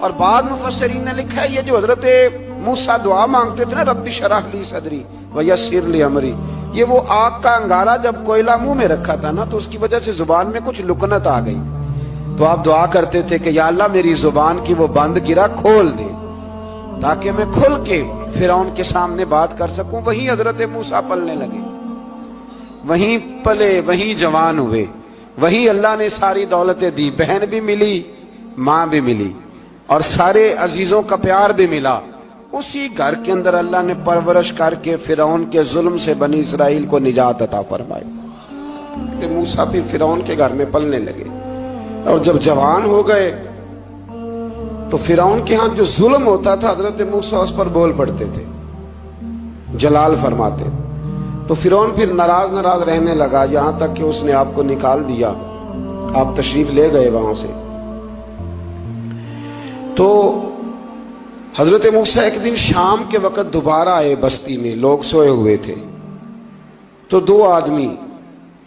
اور بعض مفسرین نے لکھا ہے یہ جو حضرت موسیٰ دعا مانگتے تھے نا ربی شرح لی صدری ویسر لی امری، یہ وہ آگ کا انگارہ جب کوئلہ منہ میں رکھا تھا نا تو اس کی وجہ سے زبان میں کچھ لکنت آ گئی، تو آپ دعا کرتے تھے کہ یا اللہ میری زبان کی وہ بند گرا کھول دے تاکہ میں کھل کے فرعون کے سامنے بات کر سکوں۔ وہیں حضرت موسیٰ پلنے لگے، وہیں پلے، وہیں جوان ہوئے، وہیں اللہ نے ساری دولتیں دی، بہن بھی ملی، ماں بھی ملی، اور سارے عزیزوں کا پیار بھی ملا۔ اسی گھر کے اندر اللہ نے پرورش کر کے فرعون کے ظلم سے بنی اسرائیل کو نجات عطا فرمائی کہ موسیٰ بھی فرعون کے گھر میں پلنے لگے، اور جب جوان ہو گئے تو فرعون کے ہاں جو ظلم ہوتا تھا حضرت موسیٰ اس پر بول پڑتے تھے، جلال فرماتے، تو فرعون پھر ناراض رہنے لگا، یہاں تک کہ اس نے آپ کو نکال دیا، آپ تشریف لے گئے وہاں سے۔ تو حضرت موسیٰ ایک دن شام کے وقت دوبارہ آئے بستی میں، لوگ سوئے ہوئے تھے، تو دو آدمی،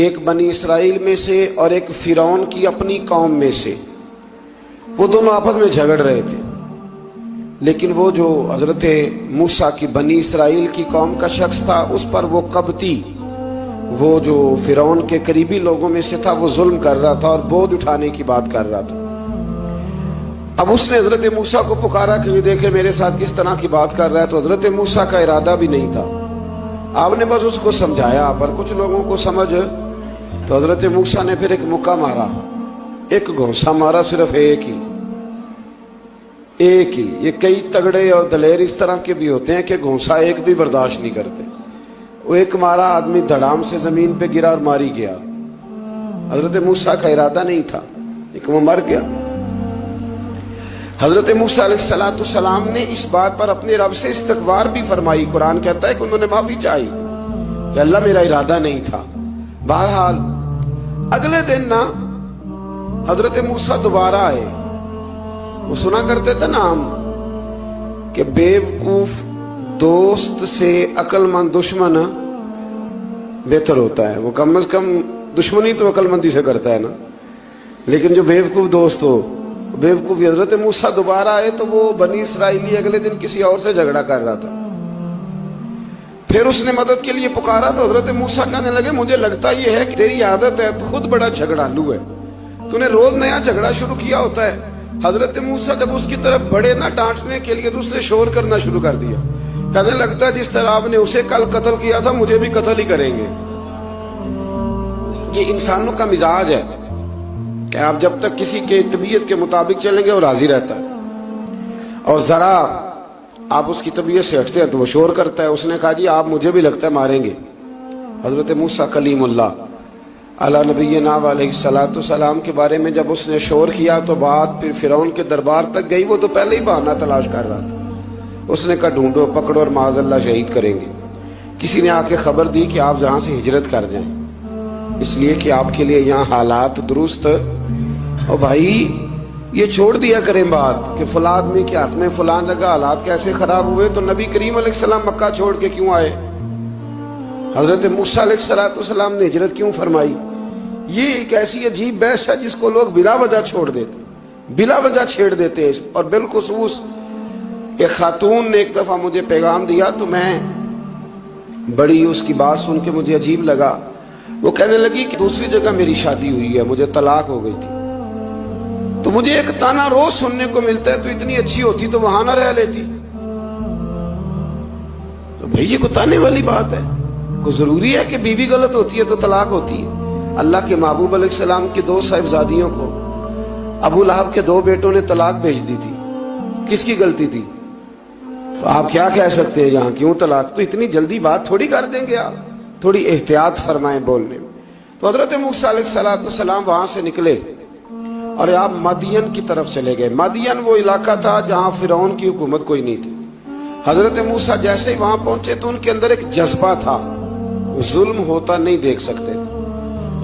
ایک بنی اسرائیل میں سے اور ایک فرعون کی اپنی قوم میں سے، وہ دونوں آپس میں جھگڑ رہے تھے، لیکن وہ جو حضرت موسیٰ کی بنی اسرائیل کی قوم کا شخص تھا اس پر وہ قبطی، وہ جو فرعون کے قریبی لوگوں میں سے تھا، وہ ظلم کر رہا تھا اور بوجھ اٹھانے کی بات کر رہا تھا۔ اب اس نے حضرت موسیٰ کو پکارا کہ یہ دیکھے میرے ساتھ کس طرح کی بات کر رہا ہے، تو حضرت موسیٰ کا ارادہ بھی نہیں تھا، آپ نے بس اس کو سمجھایا، پر کچھ لوگوں کو سمجھ، تو حضرت موسیٰ نے پھر ایک مکہ مارا، ایک گھونسا مارا، صرف ایک ہی۔ یہ کئی تگڑے اور دلیر اس طرح کے بھی ہوتے ہیں کہ گھونسا ایک بھی برداشت نہیں کرتے، وہ ایک مارا، آدمی دھڑام سے زمین پہ گرا اور ماری گیا۔ حضرت موسیٰ کا ارادہ نہیں تھا لیکن وہ مر گیا۔ حضرت موسیٰ علیہ السلام نے اس بات پر اپنے رب سے استغفار بھی فرمائی، قرآن کہتا ہے کہ انہوں نے معافی چاہی کہ اللہ میرا ارادہ نہیں تھا۔ بہرحال اگلے دن نا حضرت موسیٰ دوبارہ آئے، وہ سنا کرتے تھے نا ہم کہ بیوقوف دوست سے عقل مند دشمن بہتر ہوتا ہے، وہ کم از کم دشمنی تو عقل مندی سے کرتا ہے نا، لیکن جو بیوقوف دوست ہو بیوقوف۔ حضرت موسیٰ دوبارہ آئے تو وہ بنی اسرائیلی اگلے دن کسی اور سے جھگڑا کر رہا تھا، پھر اس نے مدد کے لیے پکارا تو حضرت موسیٰ کہنے لگے مجھے لگتا یہ ہے کہ تیری عادت ہے، تو خود بڑا جھگڑالو ہے، تو نے روز نیا جھگڑا شروع کیا ہوتا ہے۔ حضرت موسیٰ جب اس کی طرف بڑے نہ ڈانٹنے کے لیے تو اس نے شور کرنا شروع کر دیا، کہنے لگتا ہے جس طرح آپ نے اسے کل قتل کیا تھا مجھے بھی قتل ہی کریں گے۔ یہ انسانوں کا مزاج ہے کہ آپ جب تک کسی کے طبیعت کے مطابق چلیں گے وہ راضی رہتا ہے، اور ذرا آپ اس کی طبیعت سے ہٹتے ہیں تو وہ شور کرتا ہے۔ اس نے کہا جی آپ مجھے بھی لگتا ہے ماریں گے۔ حضرت موسیٰ کلیم اللہ علی نبینا علیہ السلام کے بارے میں جب اس نے شور کیا تو بات پھر فرعون کے دربار تک گئی، وہ تو پہلے ہی بہانہ تلاش کر رہا تھا، اس نے کہا ڈھونڈو پکڑو اور معاذ اللہ شہید کریں گے۔ کسی نے آ کے خبر دی کہ آپ جہاں سے ہجرت کر جائیں، اس لیے کہ آپ کے لیے یہاں حالات درست، اور بھائی یہ چھوڑ دیا کریں بات کہ فلاں آدمی کے حق میں فلاں جگہ حالات کیسے خراب ہوئے، تو نبی کریم علیہ السلام مکہ چھوڑ کے کیوں آئے، حضرت موسیٰ علیہ السلام نے ہجرت کیوں فرمائی۔ یہ ایک ایسی عجیب بحث ہے جس کو لوگ بلا وجہ چھوڑ دیتے، بلا وجہ چھیڑ دیتے ہیں۔ اور بالخصوص ایک خاتون نے ایک دفعہ مجھے پیغام دیا تو میں بڑی اس کی بات سن کے مجھے عجیب لگا، وہ کہنے لگی کہ دوسری جگہ میری شادی ہوئی ہے، مجھے طلاق ہو گئی تھی، تو مجھے ایک تانا روز سننے کو ملتا ہے تو اتنی اچھی ہوتی تو وہاں نہ رہ لیتی۔ تو بھئی یہ کوئی تانے والی بات ہے؟ کوئی ضروری ہے کہ بیوی غلط ہوتی ہے تو طلاق ہوتی ہے؟ اللہ کے محبوب علیہ السلام کی دو صاحبزادیوں کو ابو لہب کے دو بیٹوں نے طلاق بھیج دی تھی، کس کی غلطی تھی؟ تو آپ کیا کہہ سکتے ہیں یہاں کیوں طلاق؟ تو اتنی جلدی بات تھوڑی کر دیں گے، آپ تھوڑی احتیاط فرمائیں بولنے میں۔ تو حضرت موسیٰ علیہ السلام وہاں سے نکلے اور آپ مدین کی طرف چلے گئے۔ مدین وہ علاقہ تھا جہاں فرعون کی حکومت کوئی نہیں تھی۔ حضرت موسیٰ جیسے ہی وہاں پہنچے تو ان کے اندر ایک جذبہ تھا، ظلم ہوتا نہیں دیکھ سکتے۔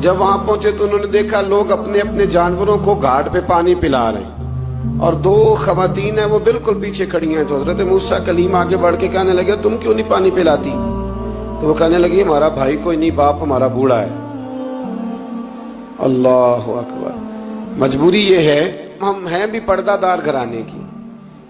جب وہاں پہنچے تو انہوں نے دیکھا لوگ اپنے اپنے جانوروں کو گھاٹ پہ پانی پلا رہے ہیں، اور دو خواتین ہیں وہ بالکل پیچھے کھڑی ہیں۔ تو حضرت موسیٰ کلیم آگے بڑھ کے کہنے لگے تم کیوں نہیں پانی پلاتی؟ تو وہ کہنے لگی ہمارا بھائی کوئی نہیں، باپ ہمارا بوڑھا ہے۔ اللہ اکبر۔ مجبوری یہ ہے، ہم ہیں بھی پردہ دار گھرانے کی،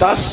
10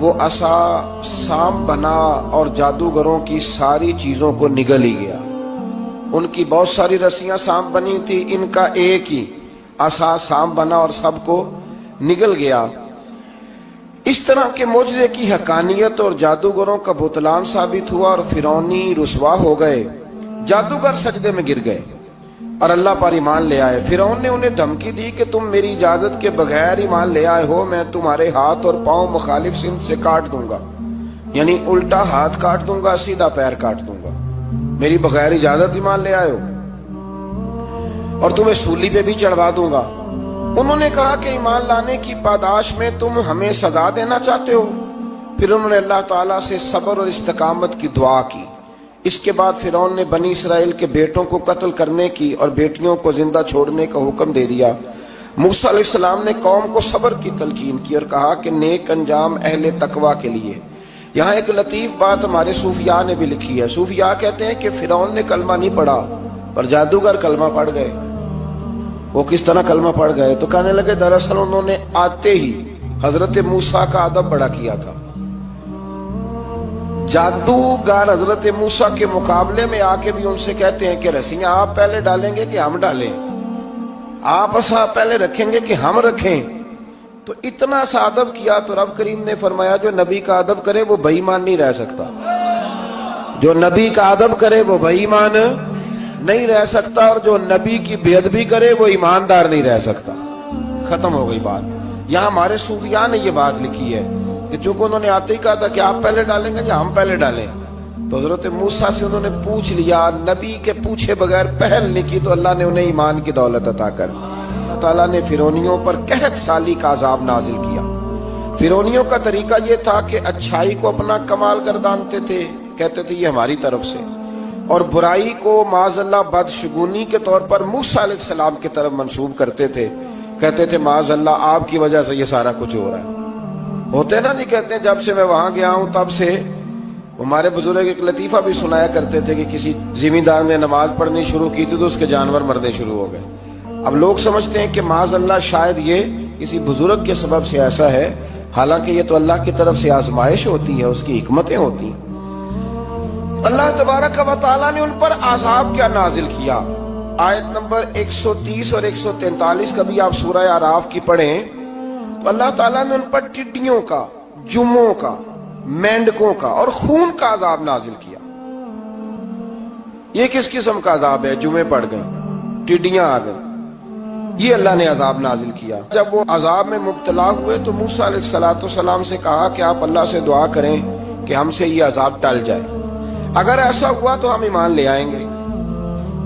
وہ عصا سانپ بنا اور جادوگروں کی ساری چیزوں کو نگل ہی گیا. ان کی بہت ساری رسیاں سانپ بنی تھی، ان کا ایک ہی عصا سانپ بنا اور سب کو نگل گیا. اس طرح کے معجزے کی حقانیت اور جادوگروں کا بطلان ثابت ہوا اور فرعونی رسوا ہو گئے. جادوگر سجدے میں گر گئے اور اللہ پر ایمان لے آئے. فرعون نے انہیں دھمکی دی کہ تم میری اجازت کے بغیر ایمان لے آئے ہو، میں تمہارے ہاتھ اور پاؤں مخالف سمت سے کاٹ دوں گا، یعنی الٹا ہاتھ کاٹ دوں گا، سیدھا پیر کاٹ دوں گا. میری بغیر اجازت ایمان لے آئے ہو، اور تمہیں سولی پہ بھی چڑھوا دوں گا. انہوں نے کہا کہ ایمان لانے کی پاداش میں تم ہمیں سزا دینا چاہتے ہو. پھر انہوں نے اللہ تعالیٰ سے صبر اور استقامت کی دعا کی. اس کے بعد فرعون نے بنی اسرائیل کے بیٹوں کو قتل کرنے کی اور بیٹیوں کو زندہ چھوڑنے کا حکم دے دیا. موسیٰ علیہ السلام نے قوم کو صبر کی تلقین کی اور کہا کہ نیک انجام اہل تقوی کے لیے. یہاں ایک لطیف بات ہمارے صوفیاء نے بھی لکھی ہے. صوفیاء کہتے ہیں کہ فرعون نے کلمہ نہیں پڑھا پر جادوگر کلمہ پڑھ گئے. وہ کس طرح کلمہ پڑھ گئے؟ تو کہنے لگے دراصل انہوں نے آتے ہی حضرت موسیٰ کا ادب بڑا کیا تھا. جادوگر حضرت موسیٰ کے مقابلے میں آ کے بھی ان سے کہتے ہیں کہ رسیاں آپ پہلے ڈالیں گے کہ ہم ڈالیں، آپ عصا پہلے رکھیں گے کہ ہم رکھیں. تو اتنا سا ادب کیا تو رب کریم نے فرمایا جو نبی کا ادب کرے وہ بے ایمان نہیں رہ سکتا. جو نبی کا ادب کرے وہ بے ایمان نہیں رہ سکتا، اور جو نبی کی بے ادبی کرے وہ ایماندار نہیں رہ سکتا. ختم ہو گئی بات. یہاں ہمارے صوفیاء نے یہ بات لکھی ہے کہ چونکہ انہوں نے آتے ہی کہا تھا کہ آپ پہلے ڈالیں گے یا ہم پہلے ڈالیں، تو حضرت موسیٰ سے انہوں نے پوچھ لیا. نبی کے پوچھے بغیر پہل نہیں کی تو اللہ نے انہیں ایمان کی دولت عطا کر. اللہ تعالیٰ نے فرعونیوں پر قحط سالی کا عذاب نازل کیا. فرعونیوں کا طریقہ یہ تھا کہ اچھائی کو اپنا کمال گردانتے تھے، کہتے تھے یہ ہماری طرف سے، اور برائی کو معاذ اللہ بدشگونی کے طور پر موسیٰ علیہ السلام کی طرف منسوب کرتے تھے. کہتے تھے معاذ اللہ آپ کی وجہ سے یہ سارا کچھ ہو رہا ہے. ہوتے نا نہیں کہتے ہیں جب سے میں وہاں گیا ہوں تب سے. ہمارے بزرگ ایک لطیفہ بھی سنایا کرتے تھے کہ کسی زمیندار نے نماز پڑھنی شروع کی تھی تو اس کے جانور مرنے شروع ہو گئے. اب لوگ سمجھتے ہیں کہ معاذ اللہ شاید یہ کسی بزرگ کے سبب سے ایسا ہے، حالانکہ یہ تو اللہ کی طرف سے آزمائش ہوتی ہے، اس کی حکمتیں ہوتی ہیں. اللہ تبارک و تعالیٰ نے ان پر عذاب کیا نازل کیا. آیت نمبر 130 اور 143 کبھی آپ سورہ اعراف کی پڑھیں تو اللہ تعالیٰ نے ان پر ٹڈیوں کا، جموں کا، مینڈکوں کا اور خون کا عذاب نازل کیا. یہ کس قسم کا عذاب ہے؟ جمعے پڑ گئے، ٹڈیاں آ گئیں، یہ اللہ نے عذاب نازل کیا. جب وہ عذاب میں مبتلا ہوئے تو موسیٰ علیہ السلام سے کہا کہ آپ اللہ سے دعا کریں کہ ہم سے یہ عذاب ٹل جائے. اگر ایسا ہوا تو ہم ایمان لے آئیں گے،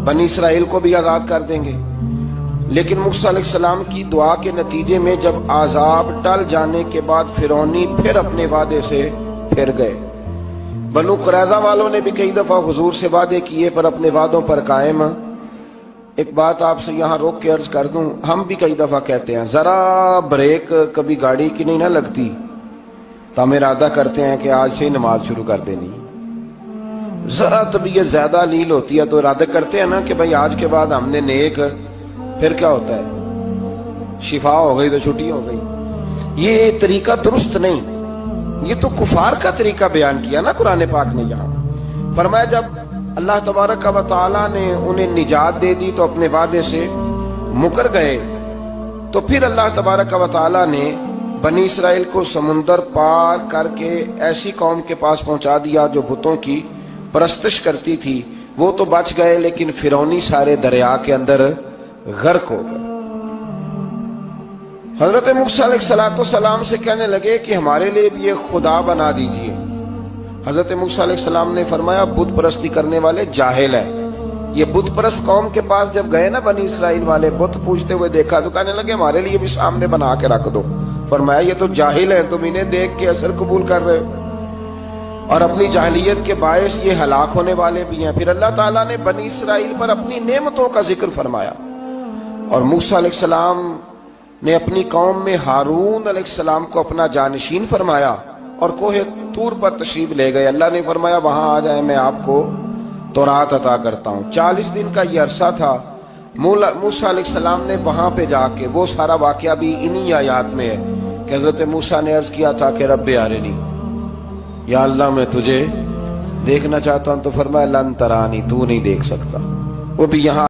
بنی اسرائیل کو بھی آزاد کر دیں گے. لیکن موسیٰ علیہ السلام کی دعا کے نتیجے میں جب عذاب ٹل جانے کے بعد فرعونی پھر اپنے وعدے سے پھر گئے. بنو قریظہ والوں نے بھی کئی دفعہ حضور سے وعدے کیے پر اپنے وعدوں پر قائم. ایک بات آپ سے یہاں روک کے عرض کر دوں، ہم بھی کئی دفعہ کہتے ہیں ذرا بریک کبھی گاڑی کی نہیں نہ لگتی تو ہم ارادہ کرتے ہیں کہ آج سے ہی نماز شروع کر دینی. ذرا طبیعت زیادہ لیل ہوتی ہے تو ارادہ کرتے ہیں نا کہ بھائی آج کے بعد ہم نے نیک، پھر کیا ہوتا ہے شفا ہو گئی تو چھٹی ہو گئی. یہ طریقہ درست نہیں. یہ تو کفار کا طریقہ بیان کیا نا قرآن پاک نے. یہاں فرمایا جب اللہ تبارک و تعالیٰ نے انہیں نجات دے دی تو اپنے وعدے سے مکر گئے. تو پھر اللہ تبارک و تعالیٰ نے بنی اسرائیل کو سمندر پار کر کے ایسی قوم کے پاس پہنچا دیا جو بتوں کی پرستش کرتی تھی. وہ تو بچ گئے لیکن فرعونی سارے دریا کے اندر غرق ہو گئے. حضرت موسیٰ علیہ السلام سے کہنے لگے کہ ہمارے لیے بھی یہ خدا بنا دیجئے. حضرت موسیٰ علیہ السلام نے فرمایا بت پرستی کرنے والے جاہل ہیں. یہ بت پرست قوم کے پاس جب گئے نا بنی اسرائیل والے بت پوجتے ہوئے دیکھا تو کہنے لگے ہمارے لیے بھی سامنے بنا کے رکھ دو. فرمایا یہ تو جاہل ہیں، تم انہیں دیکھ کے اثر قبول کر رہے ہو اور اپنی جاہلیت کے باعث یہ ہلاک ہونے والے بھی ہیں. پھر اللہ تعالیٰ نے بنی اسرائیل پر اپنی نعمتوں کا ذکر فرمایا اور موسیٰ علیہ السلام نے اپنی قوم میں ہارون علیہ السلام کو اپنا جانشین فرمایا اور کوہ طور پر تشریف لے گئے. اللہ نے فرمایا وہاں آ جائیں، میں آپ کو تورات عطا کرتا ہوں. 40 دن کا یہ عرصہ تھا. موسیٰ علیہ السلام نے وہاں پہ جا کے، وہ سارا واقعہ بھی انہی آیات میں ہے کہ حضرت موسیٰ نے عرض کیا تھا کہ رب ارنی، یا اللہ میں تجھے دیکھنا چاہتا ہوں، تو فرمایا لن ترانی، تو نہیں دیکھ سکتا. وہ بھی یہاں